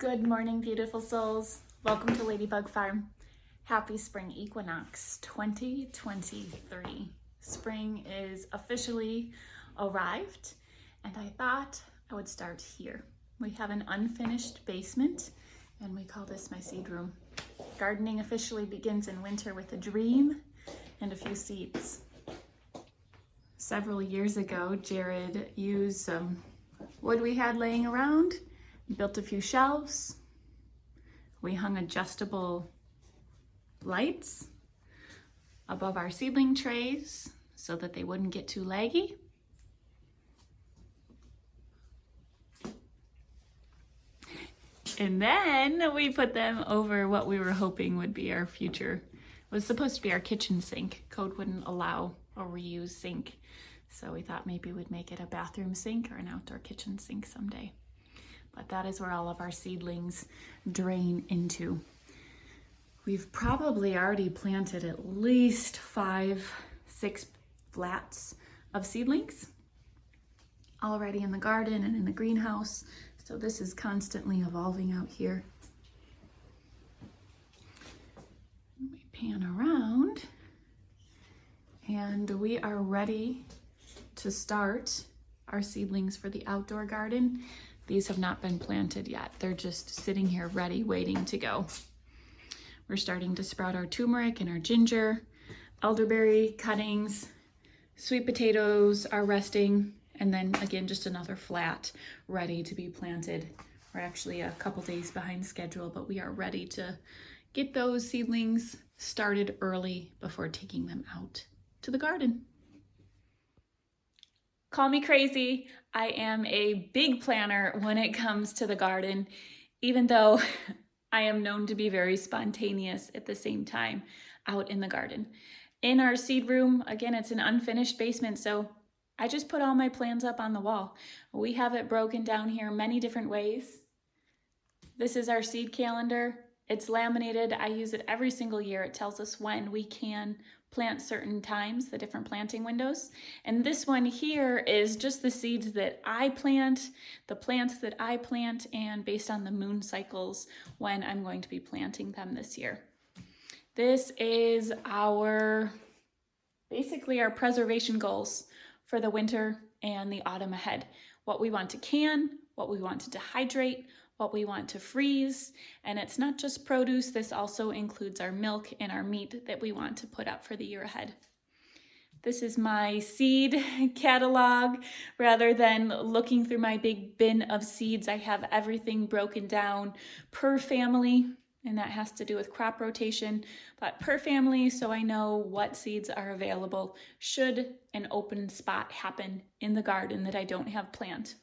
Good morning, beautiful souls. Welcome to Ladybug Farm. Happy Spring Equinox 2023. Spring is officially arrived, and I thought I would start here. We have an unfinished basement, and we call this my seed room. Gardening officially begins in winter with a dream and a few seeds. Several years ago, Jared used some wood we had laying around, built a few shelves. We hung adjustable lights above our seedling trays so that they wouldn't get too laggy. And then we put them over what we were hoping would be our future. It was supposed to be our kitchen sink. Code wouldn't allow a reuse sink. So we thought maybe we'd make it a bathroom sink or an outdoor kitchen sink someday. But that is where all of our seedlings drain into. We've probably already planted at least 5-6 flats of seedlings already in the garden and in the greenhouse. So this is constantly evolving out here. We pan around and we are ready to start our seedlings for the outdoor garden. These have not been planted yet. They're just sitting here ready, waiting to go. We're starting to sprout our turmeric and our ginger, elderberry cuttings, sweet potatoes are resting, and then again, just another flat ready to be planted. We're actually a couple days behind schedule, but we are ready to get those seedlings started early before taking them out to the garden. Call me crazy. I am a big planner when it comes to the garden, even though I am known to be very spontaneous at the same time out in the garden. In our seed room, again, it's an unfinished basement, so I just put all my plans up on the wall. We have it broken down here many different ways. This is our seed calendar. It's laminated. I use it every single year. It tells us when we can plant certain times, the different planting windows. And this one here is just the seeds that I plant, the plants that I plant, and based on the moon cycles when I'm going to be planting them this year. This is basically our preservation goals for the winter and the autumn ahead. What we want to can, what we want to dehydrate, what we want to freeze, and it's not just produce, this also includes our milk and our meat that we want to put up for the year ahead. This is my seed catalog. Rather than looking through my big bin of seeds, I have everything broken down per family, and that has to do with crop rotation, but per family, so I know what seeds are available should an open spot happen in the garden that I don't have planned.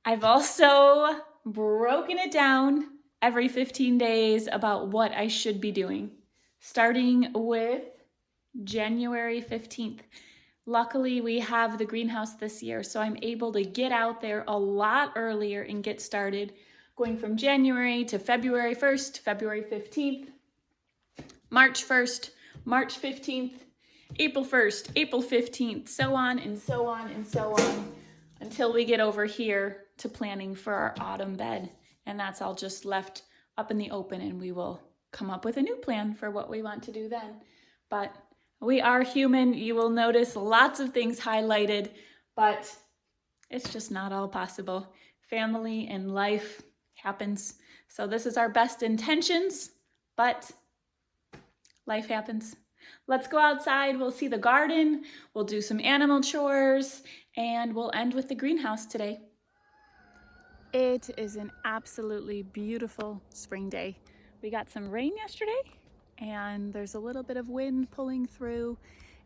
I've also broken it down every 15 days about what I should be doing, starting with January 15th. Luckily, we have the greenhouse this year, so I'm able to get out there a lot earlier and get started, going from January to February 1st, February 15th, March 1st, March 15th, April 1st, April 15th, so on and so on and so on, until we get over here to planning for our autumn bed. And that's all just left up in the open, and we will come up with a new plan for what we want to do then. But we are human. You will notice lots of things highlighted, but it's just not all possible. Family and life happens. So this is our best intentions, but life happens. Let's go outside. We'll see the garden. We'll do some animal chores, and we'll end with the greenhouse today. It is an absolutely beautiful spring day. We got some rain yesterday, and there's a little bit of wind pulling through,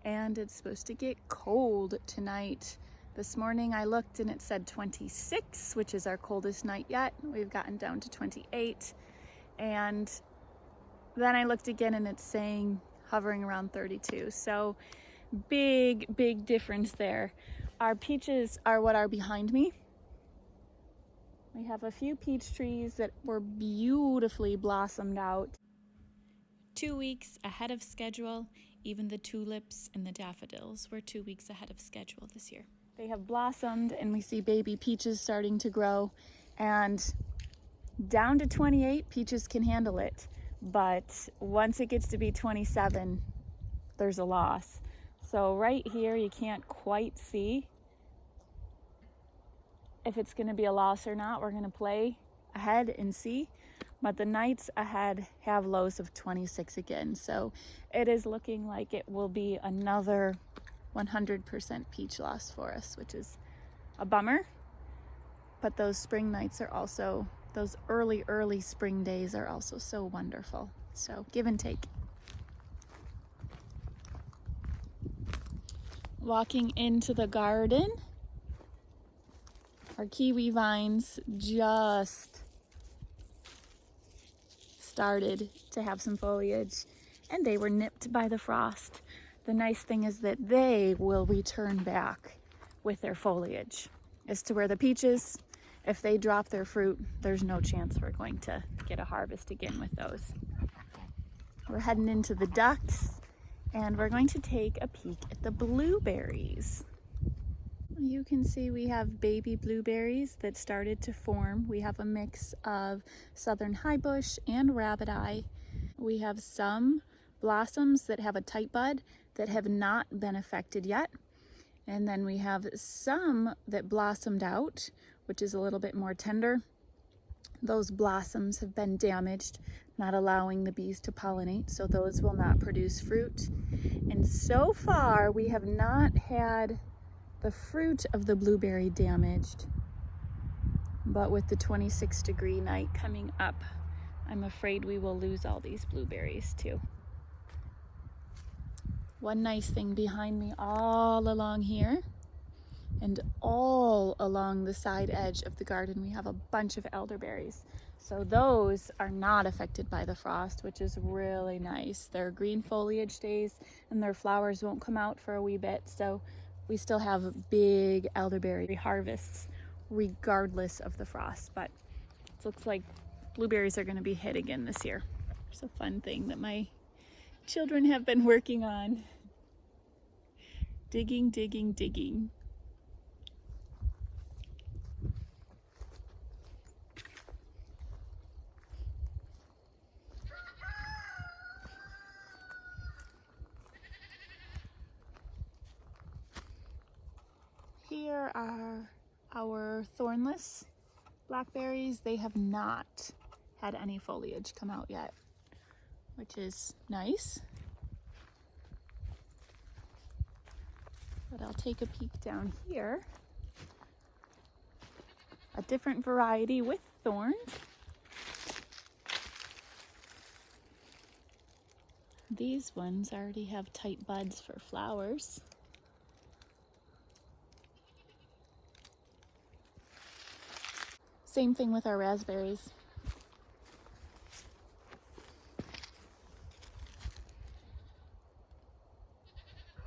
and it's supposed to get cold tonight. This morning I looked and it said 26, which is our coldest night yet. We've gotten down to 28, and then I looked again and it's saying hovering around 32. So big difference there. Our peaches are what are behind me. We have a few peach trees that were beautifully blossomed out. 2 weeks ahead of schedule. Even the tulips and the daffodils were 2 weeks ahead of schedule this year. They have blossomed, and we see baby peaches starting to grow. And down to 28, peaches can handle it. But once it gets to be 27, there's a loss. So right here, you can't quite see if it's going to be a loss or not. We're going to play ahead and see. But the nights ahead have lows of 26 again. So it is looking like it will be another 100% peach loss for us, which is a bummer. But those spring nights are also, those early spring days are also so wonderful. So give and take. Walking into the garden, our kiwi vines just started to have some foliage, and they were nipped by the frost. The nice thing is that they will return back with their foliage. As to where the peaches, if they drop their fruit, there's no chance we're going to get a harvest again with those. We're heading into the ducks, and we're going to take a peek at the blueberries. You can see we have baby blueberries that started to form. We have a mix of southern highbush and rabbit eye. We have some blossoms that have a tight bud that have not been affected yet. And then we have some that blossomed out, which is a little bit more tender. Those blossoms have been damaged, not allowing the bees to pollinate, so those will not produce fruit. And so far, we have not had the fruit of the blueberry damaged, but with the 26-degree night coming up, I'm afraid we will lose all these blueberries too. One nice thing behind me all along here and all along the side edge of the garden, we have a bunch of elderberries. So those are not affected by the frost, which is really nice. They're green foliage days and their flowers won't come out for a wee bit. So we still have big elderberry harvests regardless of the frost, but it looks like blueberries are going to be hit again this year. It's a fun thing that my children have been working on. Digging, digging, digging. Here are our thornless blackberries. They have not had any foliage come out yet, which is nice. But I'll take a peek down here. A different variety with thorns. These ones already have tight buds for flowers. Same thing with our raspberries.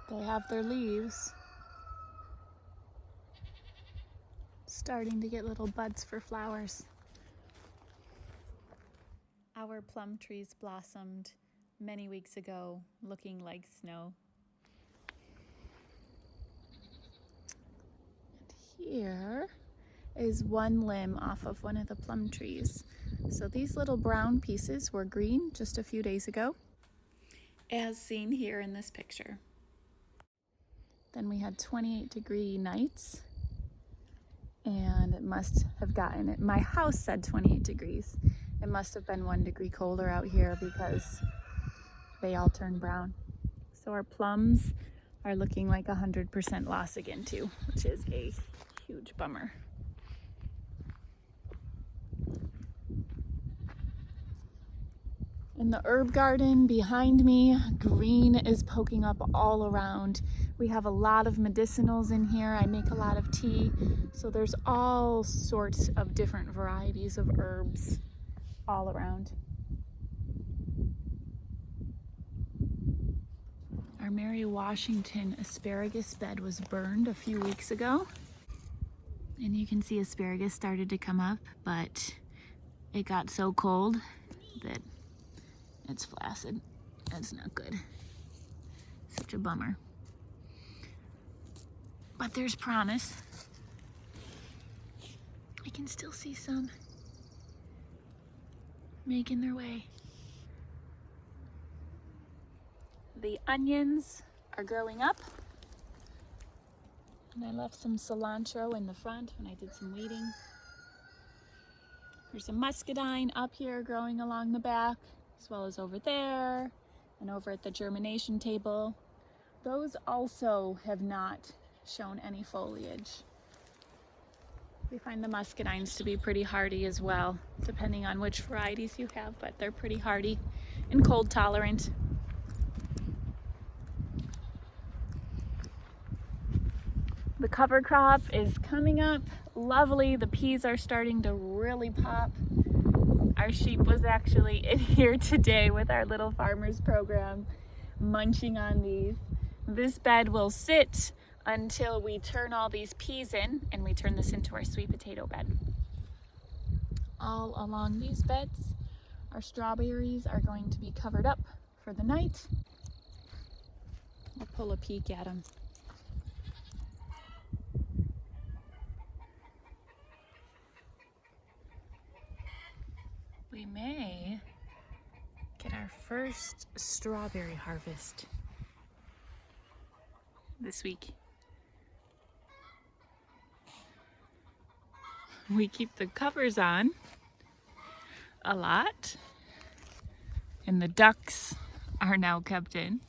They have their leaves starting to get little buds for flowers. Our plum trees blossomed many weeks ago, looking like snow. And here is one limb off of one of the plum trees. So these little brown pieces were green just a few days ago, as seen here in this picture. Then we had 28-degree nights, and it must have gotten it. My house said 28 degrees. It must have been 1 degree colder out here because they all turned brown. So our plums are looking like 100% loss again too, which is a huge bummer. In the herb garden behind me, green is poking up all around. We have a lot of medicinals in here. I make a lot of tea, so there's all sorts of different varieties of herbs all around. Our Mary Washington asparagus bed was burned a few weeks ago, and you can see asparagus started to come up, but it got so cold that it's flaccid. That's not good. Such a bummer. But there's promise. I can still see some making their way. The onions are growing up. And I left some cilantro in the front when I did some weeding. There's a muscadine up here growing along the back, as well as over there and over at the germination table. Those also have not shown any foliage. We find the muscadines to be pretty hardy as well, depending on which varieties you have, but they're pretty hardy and cold tolerant. The cover crop is coming up lovely. The peas are starting to really pop. Our sheep was actually in here today with our little farmers program, munching on these. This bed will sit until we turn all these peas in and we turn this into our sweet potato bed. All along these beds, our strawberries are going to be covered up for the night. I'll pull a peek at them. We may get our first strawberry harvest this week. We keep the covers on a lot, and the ducks are now kept in.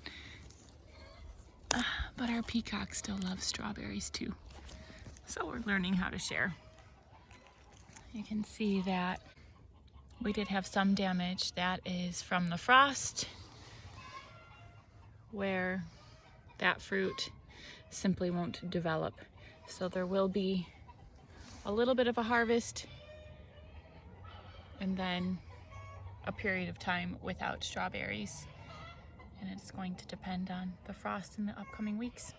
But our peacock still loves strawberries too. So we're learning how to share. You can see that we did have some damage. That is from the frost, where that fruit simply won't develop. So there will be a little bit of a harvest and then a period of time without strawberries. And it's going to depend on the frost in the upcoming weeks.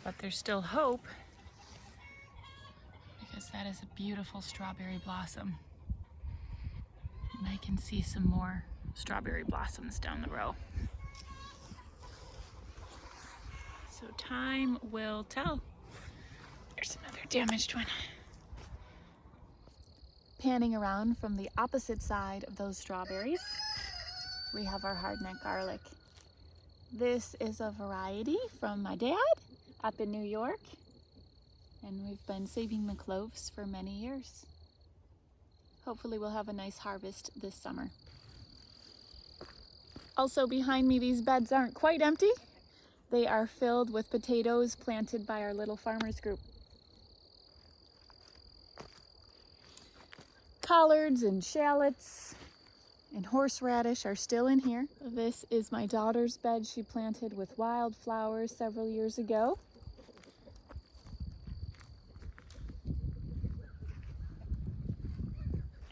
But there's still hope, because that is a beautiful strawberry blossom. And I can see some more strawberry blossoms down the row. So time will tell. There's another damaged one. Panning around from the opposite side of those strawberries, we have our hardneck garlic. This is a variety from my dad up in New York, and we've been saving the cloves for many years. Hopefully we'll have a nice harvest this summer. Also behind me, these beds aren't quite empty. They are filled with potatoes planted by our little farmers group. Collards and shallots and horseradish are still in here. This is my daughter's bed she planted with wildflowers several years ago.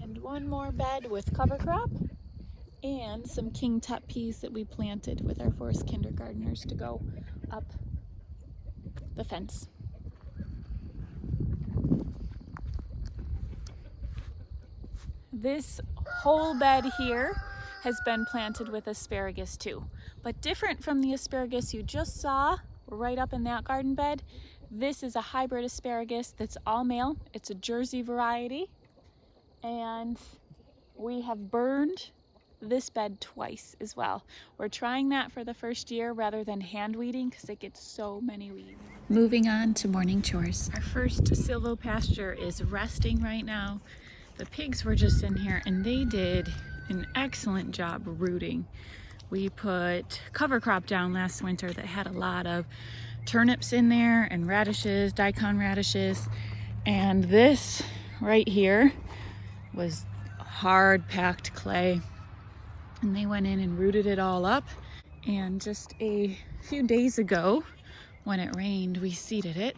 And one more bed with cover crop and some king tut peas that we planted with our forest kindergartners to go up the fence. This whole bed here has been planted with asparagus too, but different from the asparagus you just saw right up in that garden bed. This is a hybrid asparagus that's all male. It's a Jersey variety, and we have burned this bed twice as well. We're trying that for the first year rather than hand weeding because it gets so many weeds. Moving on to morning chores. Our first silvopasture is resting right now. The pigs were just in here and they did an excellent job rooting. We put cover crop down last winter that had a lot of turnips in there and radishes, daikon radishes, and this right here was hard packed clay, and they went in and rooted it all up. And just a few days ago when it rained, we seeded it.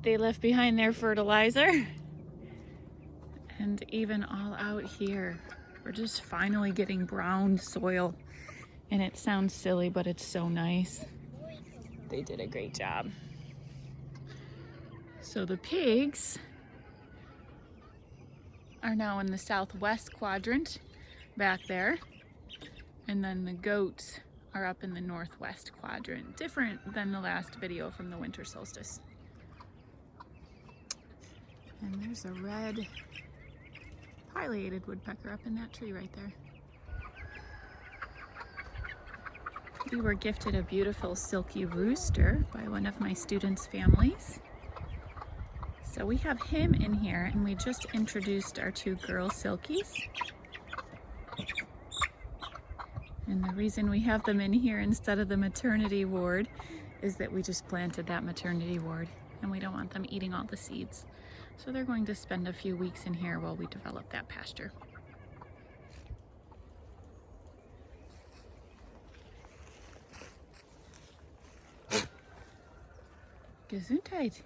They left behind their fertilizer, and even all out here we're just finally getting brown soil, and it sounds silly but it's so nice. They did a great job. So the pigs are now in the southwest quadrant back there, and then the goats are up in the northwest quadrant, different than the last video from the winter solstice. And there's a red pileated woodpecker up in that tree right there. We were gifted a beautiful silky rooster by one of my students' families. So we have him in here, and we just introduced our 2 girl silkies. And the reason we have them in here instead of the maternity ward is that we just planted that maternity ward and we don't want them eating all the seeds. So they're going to spend a few weeks in here while we develop that pasture. Gesundheit.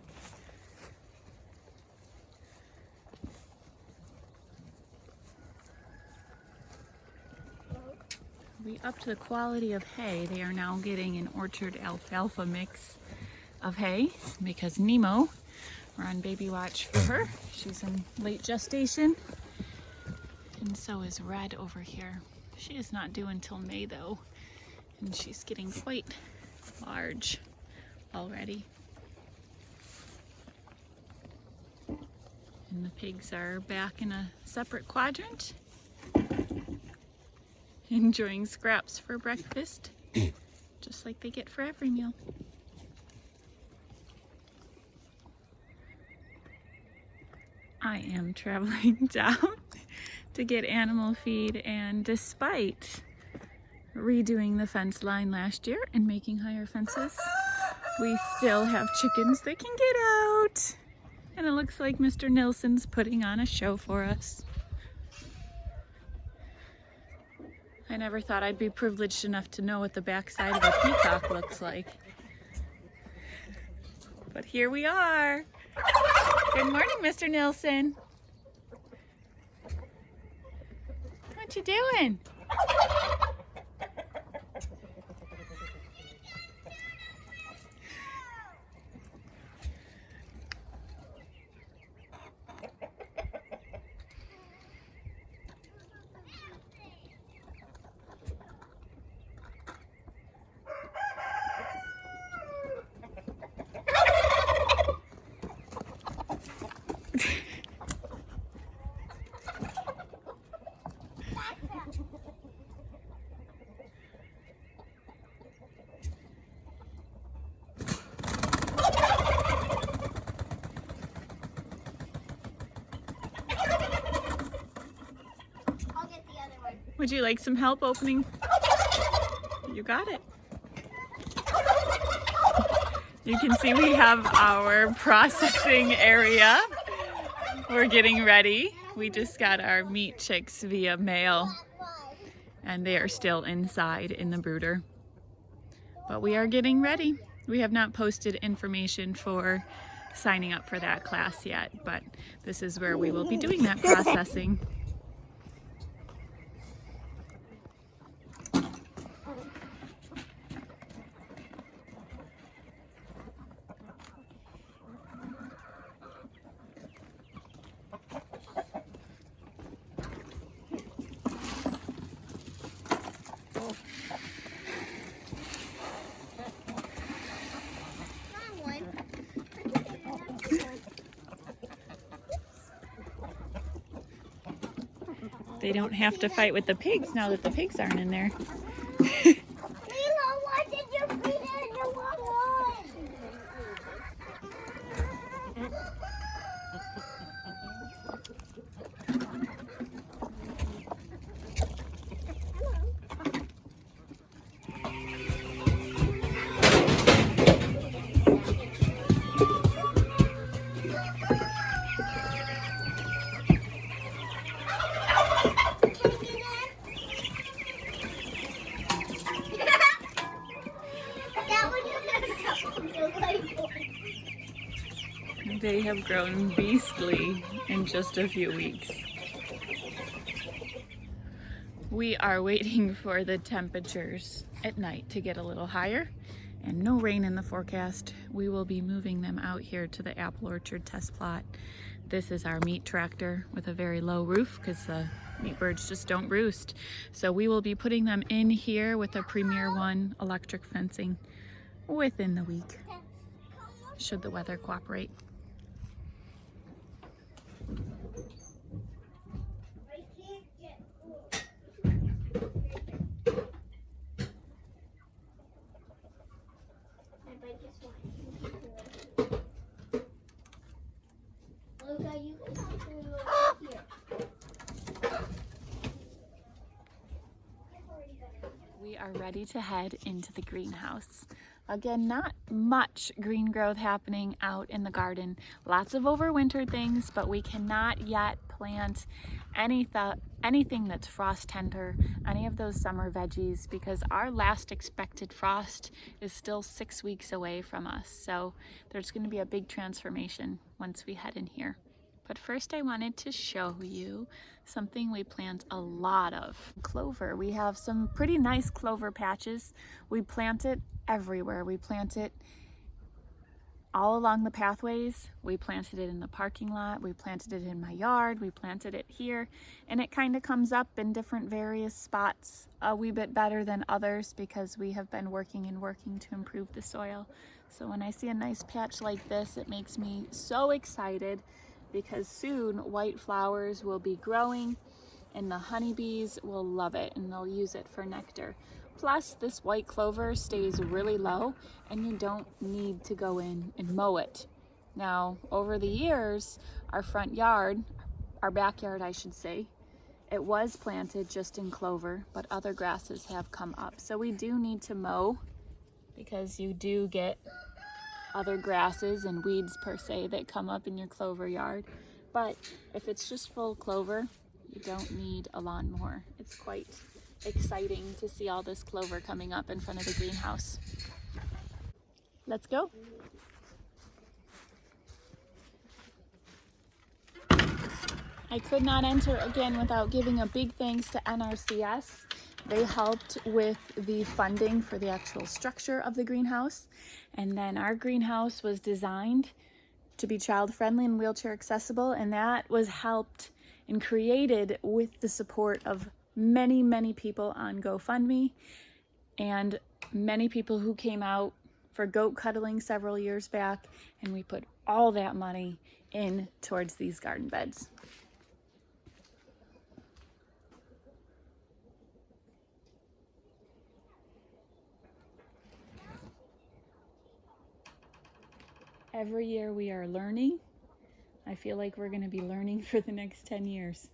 We upped the quality of hay. They are now getting an orchard alfalfa mix of hay because Nemo, we're on baby watch for her. She's in late gestation. And so is Red over here. She is not due until May though. And she's getting quite large already. And the pigs are back in a separate quadrant, enjoying scraps for breakfast, just like they get for every meal. I am traveling down to get animal feed, and despite redoing the fence line last year and making higher fences, we still have chickens that can get out. And it looks like Mr. Nilsson's putting on a show for us. I never thought I'd be privileged enough to know what the backside of a peacock looks like. But here we are. Good morning, Mr. Nilsson. What you doing? Would you like some help opening? You got it. You can see we have our processing area. We're getting ready. We just got our meat chicks via mail, and they are still inside in the brooder. But we are getting ready. We have not posted information for signing up for that class yet, but this is where we will be doing that processing. They don't have to fight with the pigs now that the pigs aren't in there. Mila, why did you feed it in the wrong one? They have grown beastly in just a few weeks. We are waiting for the temperatures at night to get a little higher, and no rain in the forecast. We will be moving them out here to the apple orchard test plot. This is our meat tractor with a very low roof because the meat birds just don't roost. So we will be putting them in here with a Premier One electric fencing within the week, should the weather cooperate. ready to head into the greenhouse. Again, not much green growth happening out in the garden. Lots of overwintered things, but we cannot yet plant anything that's frost tender, any of those summer veggies, because our last expected frost is still 6 weeks away from us. So there's going to be a big transformation once we head in here. But first I wanted to show you something we plant a lot of. Clover. We have some pretty nice clover patches. We plant it everywhere. We plant it all along the pathways. We planted it in the parking lot. We planted it in my yard. We planted it here. And it kind of comes up in different various spots a wee bit better than others because we have been working to improve the soil. So when I see a nice patch like this, it makes me so excited, because soon white flowers will be growing and the honeybees will love it and they'll use it for nectar. Plus, this white clover stays really low and you don't need to go in and mow it. Now, over the years, our front yard, our backyard I should say, it was planted just in clover, but other grasses have come up. So we do need to mow, because you do get other grasses and weeds per se that come up in your clover yard. But if it's just full clover, you don't need a lawnmower. It's quite exciting to see all this clover coming up in front of the greenhouse. Let's go. I could not enter again without giving a big thanks to NRCS. They helped with the funding for the actual structure of the greenhouse. And then our greenhouse was designed to be child-friendly and wheelchair accessible, and that was helped and created with the support of many, many people on GoFundMe and many people who came out for goat cuddling several years back, and we put all that money in towards these garden beds. Every year we are learning. I feel like we're going to be learning for the next 10 years.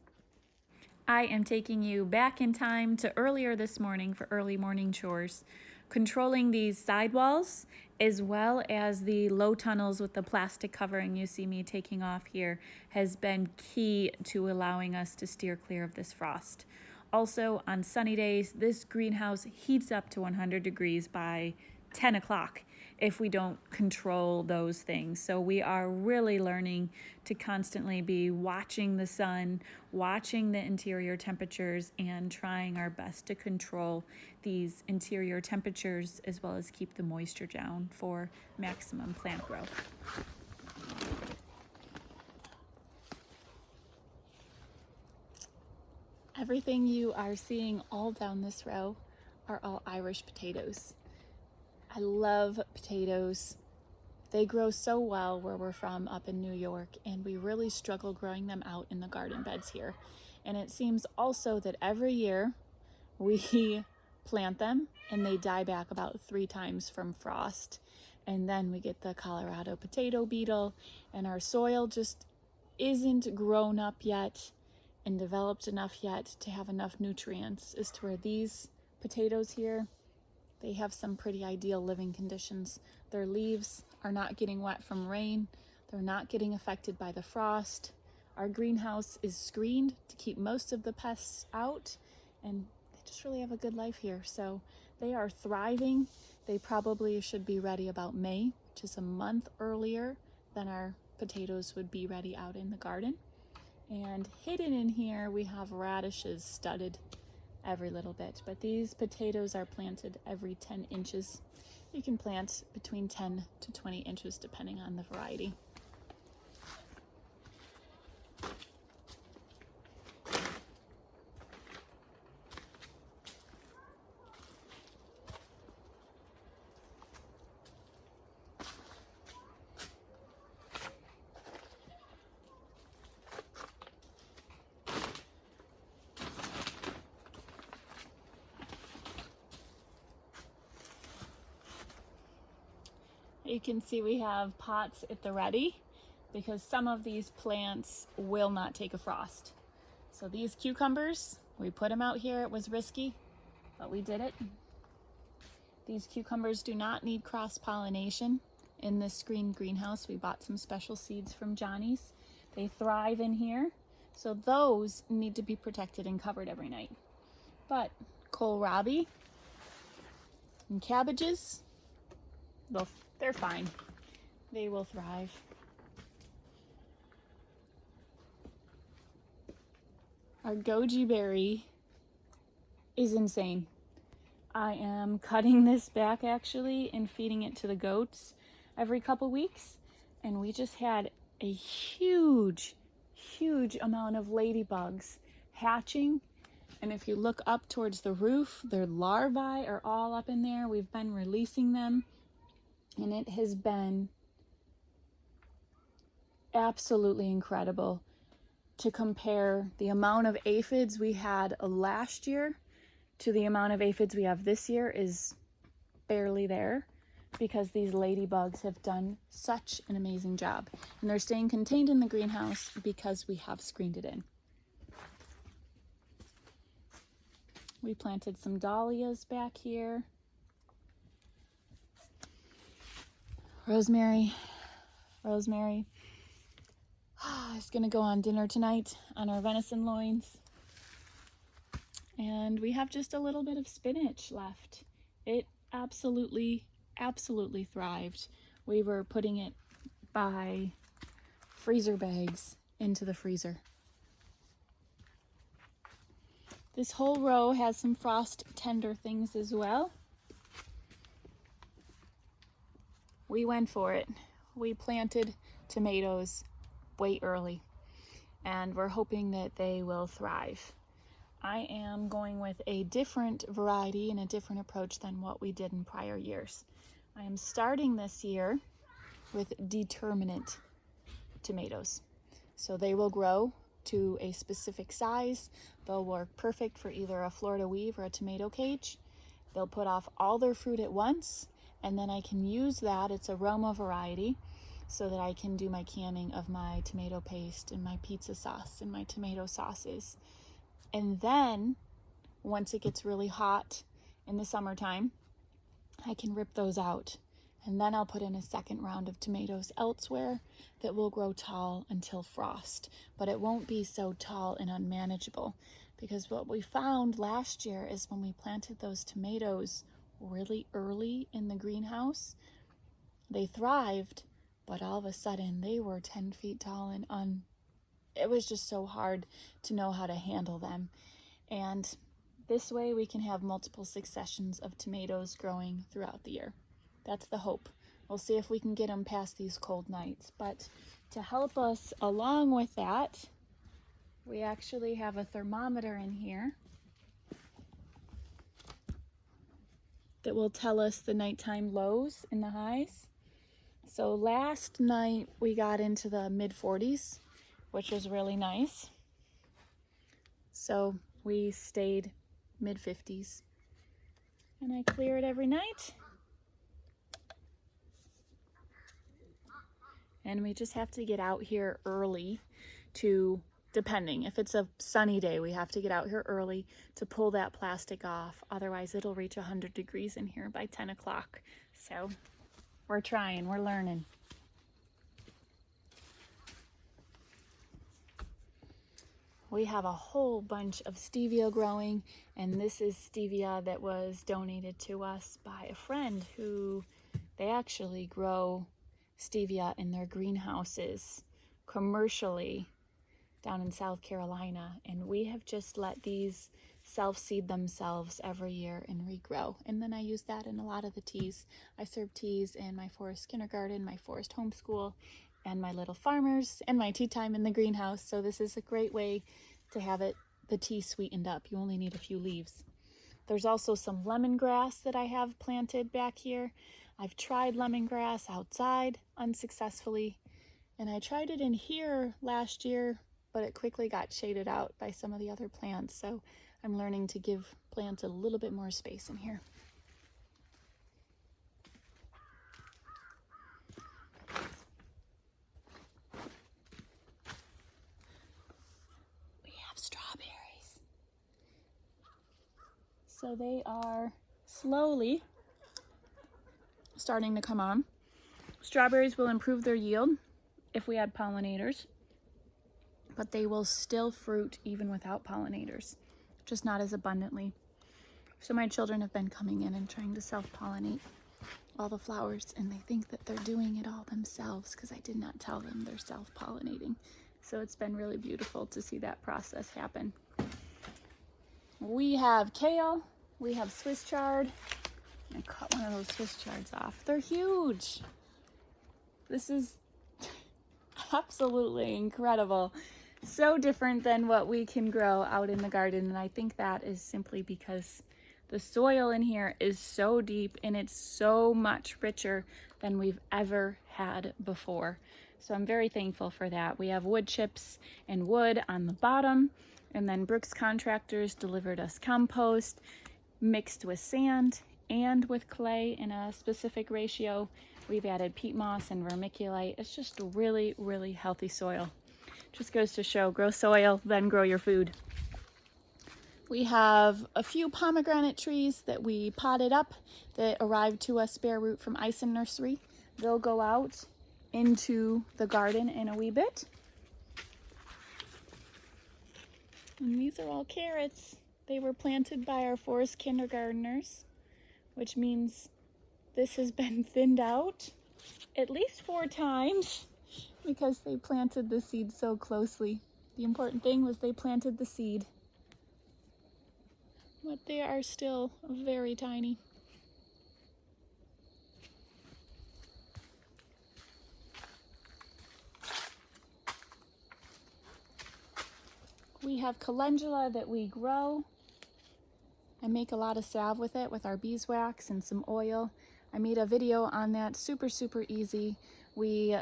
I am taking you back in time to earlier this morning for early morning chores. Controlling these sidewalls as well as the low tunnels with the plastic covering you see me taking off here has been key to allowing us to steer clear of this frost. Also, on sunny days, this greenhouse heats up to 100 degrees by 10 o'clock if we don't control those things. So we are really learning to constantly be watching the sun, watching the interior temperatures, and trying our best to control these interior temperatures as well as keep the moisture down for maximum plant growth. Everything you are seeing all down this row are all Irish potatoes. I love potatoes. They grow so well where we're from up in New York, and we really struggle growing them out in the garden beds here. And it seems also that every year we plant them and they die back about 3 times from frost. And then we get the Colorado potato beetle, and our soil just isn't grown up yet and developed enough yet to have enough nutrients as to where these potatoes here, they have some pretty ideal living conditions. Their leaves are not getting wet from rain. They're not getting affected by the frost. Our greenhouse is screened to keep most of the pests out, and they just really have a good life here. So they are thriving. They probably should be ready about May, which is a month earlier than our potatoes would be ready out in the garden. And hidden in here, we have radishes studded every little bit, but these potatoes are planted every 10 inches. You can plant between 10 to 20 inches depending on the variety. You can see we have pots at the ready because some of these plants will not take a frost. So these cucumbers, we put them out here. It was risky, but we did it. These cucumbers do not need cross-pollination in this screen greenhouse. We bought some special seeds from Johnny's. They thrive in here, so those need to be protected and covered every night. But kohlrabi and cabbages, they're fine. They will thrive. Our goji berry is insane. I am cutting this back actually and feeding it to the goats every couple weeks. And we just had a huge amount of ladybugs hatching. And if you look up towards the roof, their larvae are all up in there. We've been releasing them. And it has been absolutely incredible to compare the amount of aphids we had last year to the amount of aphids we have this year is barely there, because these ladybugs have done such an amazing job. And they're staying contained in the greenhouse because we have screened it in. We planted some dahlias back here. Rosemary is gonna go on dinner tonight on our venison loins. And we have just a little bit of spinach left. It absolutely thrived. We were putting it by freezer bags into the freezer. This whole row has some frost tender things as well. We went for it. We planted tomatoes way early, and we're hoping that they will thrive. I am going with a different variety and a different approach than what we did in prior years. I am starting this year with determinate tomatoes. So they will grow to a specific size. They'll work perfect for either a Florida weave or a tomato cage. They'll put off all their fruit at once, and then I can use that, it's a Roma variety, so that I can do my canning of my tomato paste and my pizza sauce and my tomato sauces. And then, once it gets really hot in the summertime, I can rip those out. And then I'll put in a second round of tomatoes elsewhere that will grow tall until frost. But it won't be so tall and unmanageable, because what we found last year is when we planted those tomatoes really early in the greenhouse, they thrived, but all of a sudden they were 10 feet tall and it was just so hard to know how to handle them. And this way we can have multiple successions of tomatoes growing throughout the year. That's the hope. We'll see if we can get them past these cold nights. But to help us along with that, we actually have a thermometer in here that will tell us the nighttime lows and the highs. So last night we got into the mid-40s, which was really nice. So we stayed mid-50s. And I clear it every night. And we just have to get out here early to, depending, if it's a sunny day, we have to get out here early to pull that plastic off. Otherwise it'll reach 100 degrees in here by 10 o'clock. So we're trying, we're learning. We have a whole bunch of stevia growing, and this is stevia that was donated to us by a friend who, they actually grow stevia in their greenhouses commercially down in South Carolina, and we have just let these self-seed themselves every year and regrow. And then I use that in a lot of the teas. I serve teas in my forest kindergarten, my forest homeschool, and my little farmers, and my tea time in the greenhouse. So this is a great way to have the tea sweetened up. You only need a few leaves. There's also some lemongrass that I have planted back here. I've tried lemongrass outside unsuccessfully, and I tried it in here last year, but it quickly got shaded out by some of the other plants. So I'm learning to give plants a little bit more space in here. So they are slowly starting to come on. Strawberries will improve their yield if we add pollinators, but they will still fruit even without pollinators, just not as abundantly. So my children have been coming in and trying to self-pollinate all the flowers, and they think that they're doing it all themselves because I did not tell them they're self-pollinating. So it's been really beautiful to see that process happen. We have kale, we have Swiss chard. I cut one of those Swiss chards off. They're huge. This is absolutely incredible. So different than what we can grow out in the garden, and I think that is simply because the soil in here is so deep and it's so much richer than we've ever had before. So I'm very thankful for that. We have wood chips and wood on the bottom, and then Brooks Contractors delivered us compost mixed with sand and with clay in a specific ratio. We've added peat moss and vermiculite. It's just a really, really healthy soil. Just goes to show, grow soil, then grow your food. We have a few pomegranate trees that we potted up that arrived to us bare root from Ison Nursery. They'll go out into the garden in a wee bit. And these are all carrots. They were planted by our forest kindergartners, which means this has been thinned out at least 4 times because they planted the seed so closely. The important thing was they planted the seed. But they are still very tiny. We have calendula that we grow. I make a lot of salve with it with our beeswax and some oil. I made a video on that, super easy. We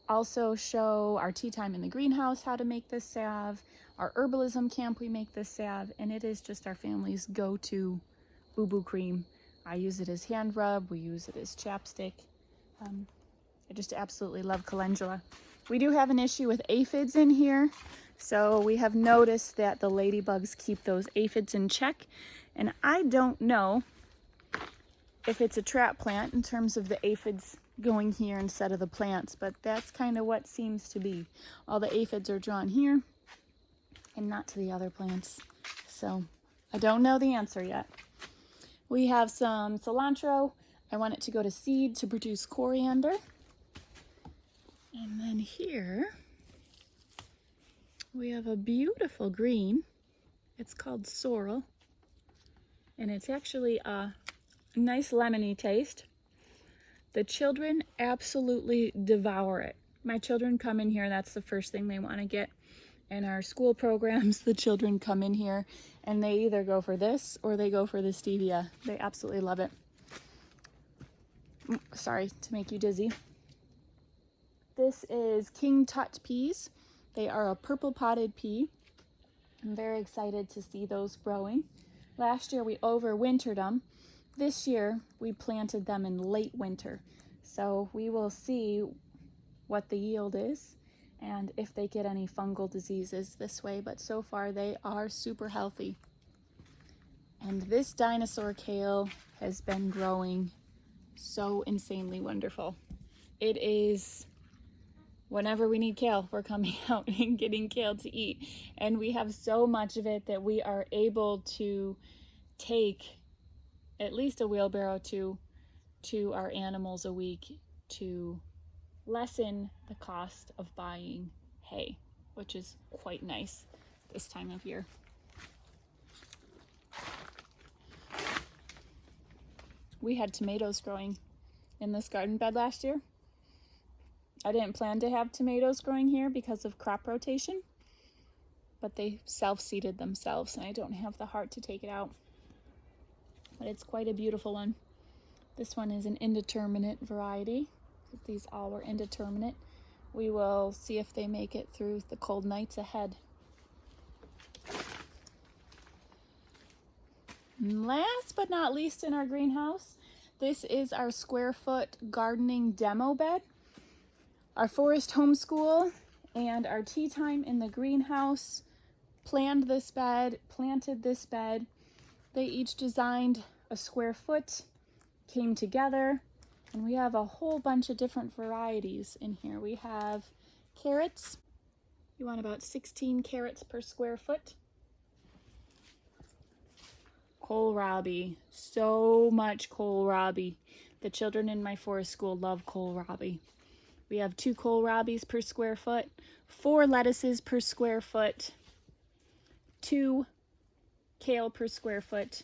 also show our tea time in the greenhouse how to make this salve. Our herbalism camp, we make this salve, and it is just our family's go-to boo-boo cream. I use it as hand rub, we use it as chapstick. I just absolutely love calendula. We do have an issue with aphids in here, so we have noticed that the ladybugs keep those aphids in check, and I don't know if it's a trap plant in terms of the aphids going here instead of the plants, but that's kind of what seems to be. All the aphids are drawn here and not to the other plants. So I don't know the answer yet. We have some cilantro. I want it to go to seed to produce coriander. And then here we have a beautiful green. It's called sorrel. And it's actually a nice lemony taste. The children absolutely devour it. My children come in here, that's the first thing they want to get. In our school programs, the children come in here and they either go for this or they go for the stevia. They absolutely love it. Sorry to make you dizzy. This is King Tut peas. They are a purple potted pea. I'm very excited to see those growing. Last year we overwintered them. This year we planted them in late winter. So we will see what the yield is and if they get any fungal diseases this way, but so far they are super healthy. And this dinosaur kale has been growing so insanely wonderful. It is, whenever we need kale, we're coming out and getting kale to eat. And we have so much of it that we are able to take at least a wheelbarrow to our animals a week to lessen the cost of buying hay, which is quite nice this time of year. We had tomatoes growing in this garden bed last year. I didn't plan to have tomatoes growing here because of crop rotation, but they self-seeded themselves and I don't have the heart to take it out. But it's quite a beautiful one. This one is an indeterminate variety. These all were indeterminate. We will see if they make it through the cold nights ahead. And last but not least in our greenhouse, this is our square foot gardening demo bed. Our forest homeschool and our tea time in the greenhouse planned this bed, planted this bed. They each designed a square foot, came together, And we have a whole bunch of different varieties in here. We have carrots. You want about 16 carrots per square foot. Kohlrabi, so much kohlrabi. The children in my forest school love kohlrabi. We have 2 kohlrabis per square foot, 4 lettuces per square foot, 2 kale per square foot,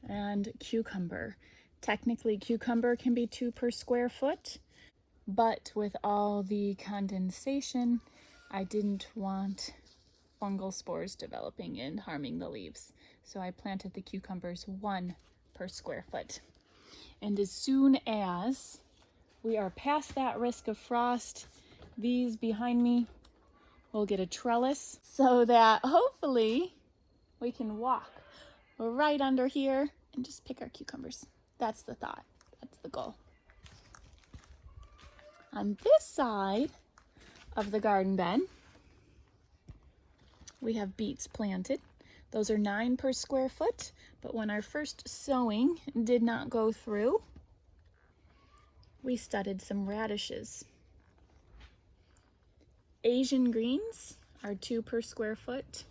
and cucumber. Technically, cucumber can be 2 per square foot, but with all the condensation, I didn't want fungal spores developing and harming the leaves. So I planted the cucumbers 1 per square foot. And as soon as we are past that risk of frost, these behind me will get a trellis so that hopefully we can walk right under here and just pick our cucumbers. That's the thought. That's the goal. On this side of the garden bed, we have beets planted. Those are 9 per square foot, but when our first sowing did not go through, we studded some radishes. Asian greens are 2 per square foot,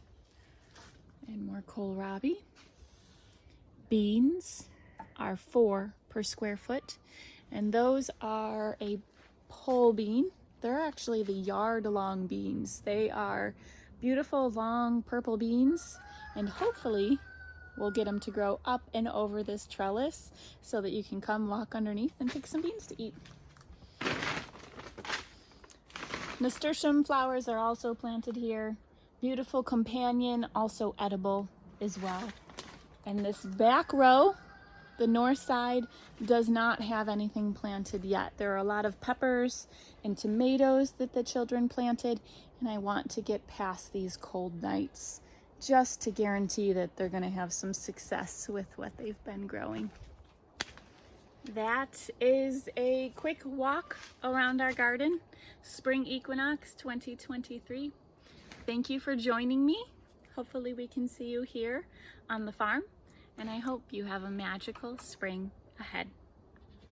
and more kohlrabi. Beans are 4 per square foot, and those are a pole bean. They're actually the yard-long beans. They are beautiful, long purple beans, and hopefully we'll get them to grow up and over this trellis so that you can come walk underneath and pick some beans to eat. Nasturtium flowers are also planted here. Beautiful companion, also edible as well. And this back row, the north side, does not have anything planted yet. There are a lot of peppers and tomatoes that the children planted, and I want to get past these cold nights just to guarantee that they're going to have some success with what they've been growing. That is a quick walk around our garden, Spring Equinox 2023. Thank you for joining me. Hopefully we can see you here on the farm, and I hope you have a magical spring ahead.